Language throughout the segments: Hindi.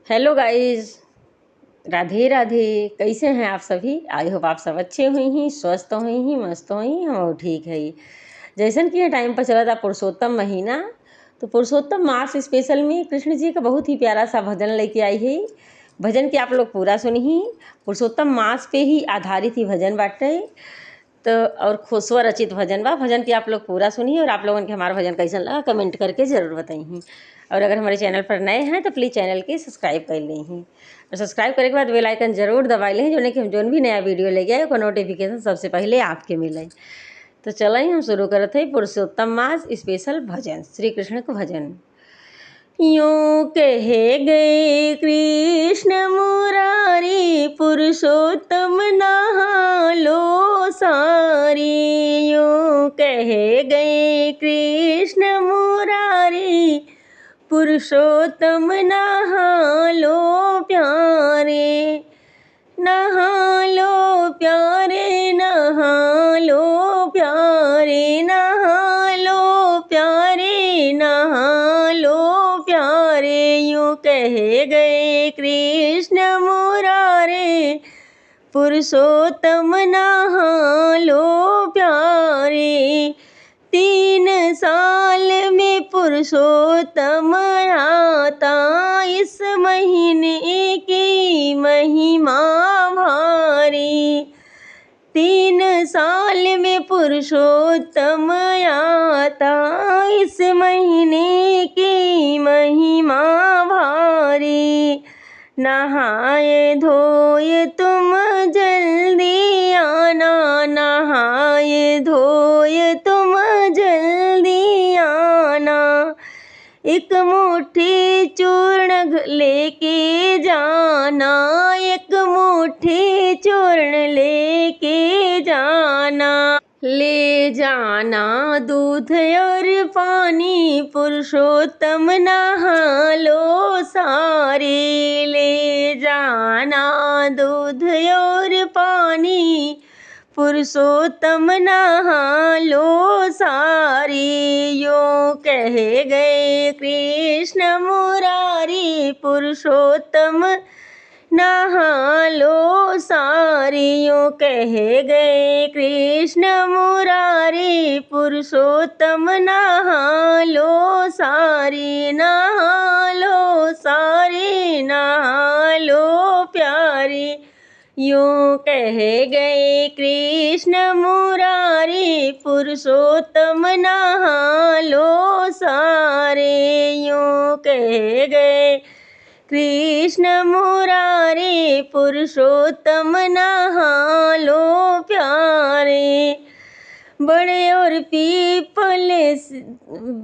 Hello guys, Radhe Radhe. कैसे हैं आप सभी? आई होप आप सब अच्छे हुई हैं, स्वस्थ हुई हैं, मस्त हुई हैं। हम ठीक है। जैसन कि ये टाइम पर चला था पुरुषोत्तम महीना, तो पुरुषोत्तम मास स्पेशल में कृष्ण जी का बहुत ही प्यारा सा भजन लेके आई है। भजन के आप लोग पूरा सुनी। पुरुषोत्तम मास पे ही आधारित ही भजन बाटे, तो और खुशवर रचित भजन बा। भजन की आप लोग पूरा सुनिए और आप लोगों के हमारा भजन कैसा लगा कमेंट करके ज़रूर बताइए। और अगर हमारे चैनल पर नए हैं तो प्लीज़ चैनल के सब्सक्राइब कर लें और सब्सक्राइब करने के बाद बेल आइकन जरूर दबा लें, जो कि हम जो भी नया वीडियो ले गए उसका नोटिफिकेशन सबसे पहले आपके मिले। तो चलें हम शुरू करते हैं पुरुषोत्तम मास स्पेशल भजन, श्री कृष्ण का भजन। यूं कहे गए कृष्ण मुरारी, पुरुषोत्तम नहा लो सारी। यूं कहे गए कृष्ण मुरारी, पुरुषोत्तम नहा लो प्यारे। नहा लो प्यारे, नहा लो प्यारे, नहा लो प्यारे, नहा लो प्यारे। यूं कहे गए कृष्ण मुरारे, पुरुषोत्तम नहा लो प्यारे। 3 साल में पुरुषोत्तम आता, इस महीने की महिमा भारी। 3 साल में पुरुषोत्तम आता, इस महीने की महिमा भारी। नहाए धोए तुम जल्दी आना, नहाए धोए तुम जल्दी आना। एक मुट्ठी चूर्ण लेके जाना, एक मुट्ठी चूर्ण लेके जाना। ले जाना दूध और पानी, पुरुषोत्तम नहा लो सारे। ले जाना दूध और पानी, पुरुषोत्तम नहा लो सारे। यूं कहे गए कृष्ण मुरारी, पुरुषोत्तम नहा लो सारे। यूं कहे गए कृष्ण मुरारी, पुरुषोत्तम नहा लो सारे। नहा लो सारे, नहा लो प्यारे। यूं कहे गए कृष्ण मुरारी, पुरुषोत्तम नहा लो सारे। यूं कहे गए कृष्ण मुरारी, पुरुषोत्तम नहा लो प्यारे। बड़े और पीपल,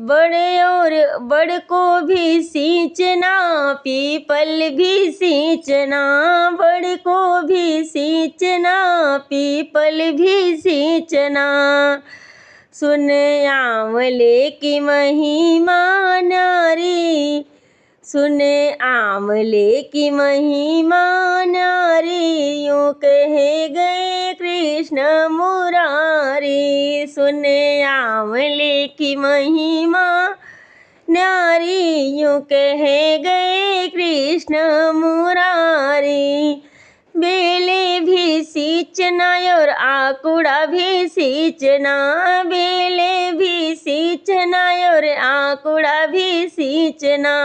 बड़े और बड़ को भी सींचना, पीपल भी सींचना। बड़ को भी सींचना, पीपल भी सींचना। सुन आंवले की महिमा नारी, सुन आंवले की महिमा नारी। यूं कहे गए कृष्ण मुरारी, सुन आंवले की महिमा नारी। यूं कहे गए कृष्ण मुरारी। बेले भी सींचना और आकुड़ा भी सींचना, बेले भी सींचना और आकुड़ा भी सींचना।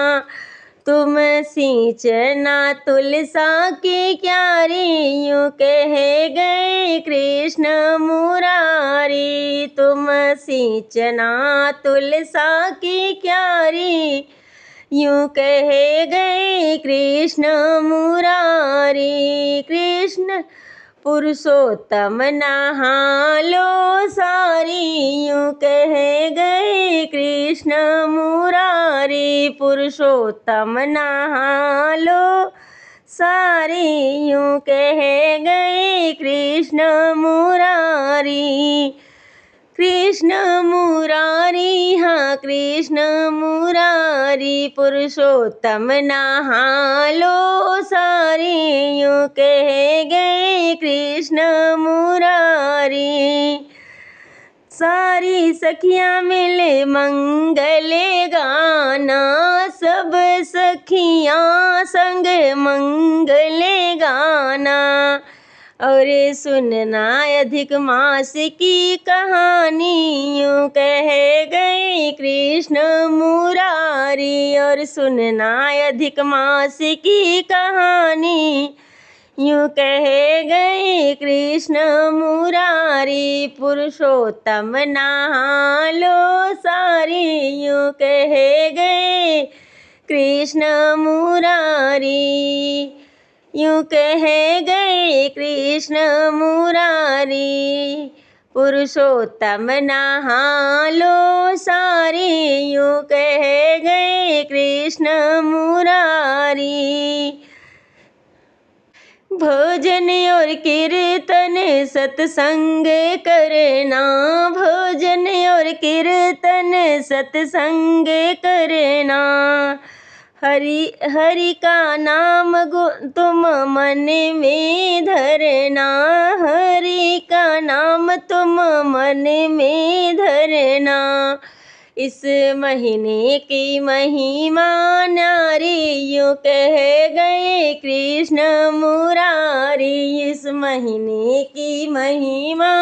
तुम सींचना तुलसा की क्यारी, यूं कहे गए कृष्ण मुरारी। तुम सींचना तुलसा की क्यारी, यूं कहे गए कृष्ण मुरारी। कृष्ण पुरुषोत्तम नहा लो सारी, यूं कहे गए कृष्ण मुरारी। पुरुषोत्तम नहा लो सारी, यूं कहे गए कृष्ण मुरारी। कृष्ण मुरारी, हाँ कृष्ण मुरारी, पुरुषोत्तम नहा लो सारी। यूं कहे गए कृष्ण मुरारी। सारी सखियां मिले मंगल गाना, सब सखियां संग मंगल गाना। और सुनना अधिक मास की कहानी, यूं कह गए कृष्ण मुरारी। और सुनना अधिक मास की कहानी, यूं कह गए कृष्ण मुरारी। पुरुषोत्तम नहा लो सारी, यूं कह गए कृष्ण मुरारी। यूं कह गए कृष्ण मुरारी। पुरुषोत्तम नहा लो सारी, यूं कह गए कृष्ण मुरारी। भोजन और कीर्तन सत्संग करना, भोजन और कीर्तन सत्संग करना। हरि का नाम तुम मन में धरना, हरि का नाम तुम मन में धरना। इस महीने की महिमा न्यारी, यूं कह गए कृष्ण मुरारी। इस महीने की महिमा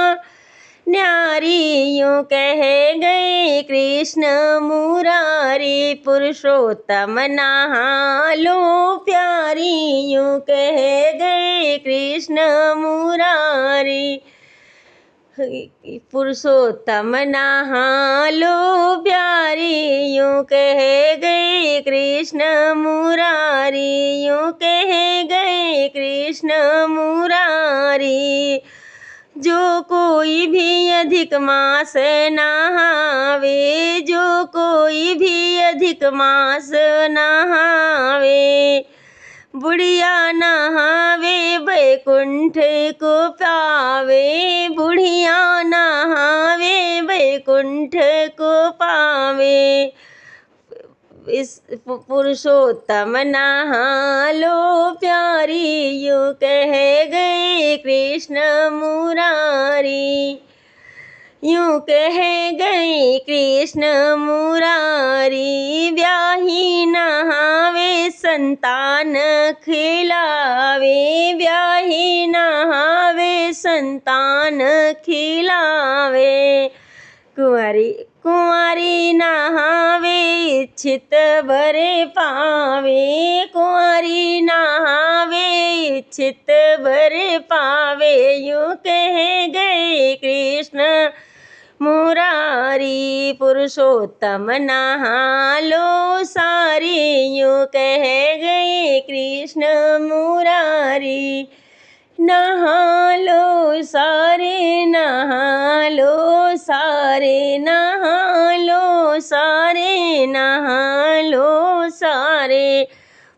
न्यारी, यूं कह गए कृष्ण मुरारी। पुरुषोत्तम नहा लो प्यारी, यूं कह गए कृष्ण मुरारी। पुरुषोत्तम नहा लो प्यारी, यूं कह गए कृष्ण मुरारी। यूं कह गए कृष्ण मुरारी। जो कोई भी अधिक मास नहावे, जो कोई भी अधिक मास नहावे, बुढ़िया नहावे वैकुंठ को पावे, बुढ़िया नहावे वैकुंठ को पावे। इस पुरुषोत्तम नहा लो प्यारी, यूं कह गए कृष्ण मुरारी। यूं कह गए कृष्ण मुरारी। ब्याही नहावे संतान खिलावे, ब्याही नहावे संतान खिलावे। कुंवारी नहावे इच्छित वर पावे, कुंवारी नहावे इच्छित वर पावे। यूं कह गए कृष्ण मुरारी। पुरुषोत्तम नहा लो सारी, यूं कह गए कृष्ण मुरारी। नहा लो सारे, नहा लो सारे, नहा लो सारे, नहा लो सारे।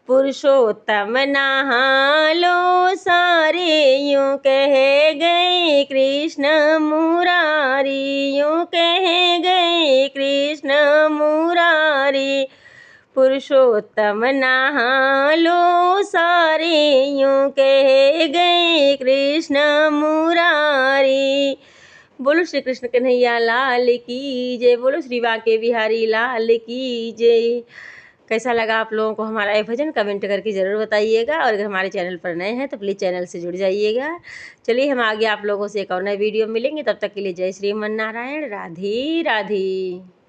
पुरुषोत्तम नहा लो सारे, यूं कह गए कृष्ण मुरारी। यूं कह गए कृष्ण मुरारी। पुरुषोत्तम नहा लो सारे, यूं कह गए कृष्ण मुरारी। बोलो श्री कृष्ण कन्हैया लाल की जय, बोलो श्री बांके बिहारी लाल की जय। कैसा लगा आप लोगों को हमारा ये भजन, कमेंट करके ज़रूर बताइएगा। और अगर हमारे चैनल पर नए हैं तो प्लीज़ चैनल से जुड़ जाइएगा। चलिए हम आगे आप लोगों से एक और नए वीडियो मिलेंगे, तब तक के लिए जय श्रीमन नारायण, राधे राधे।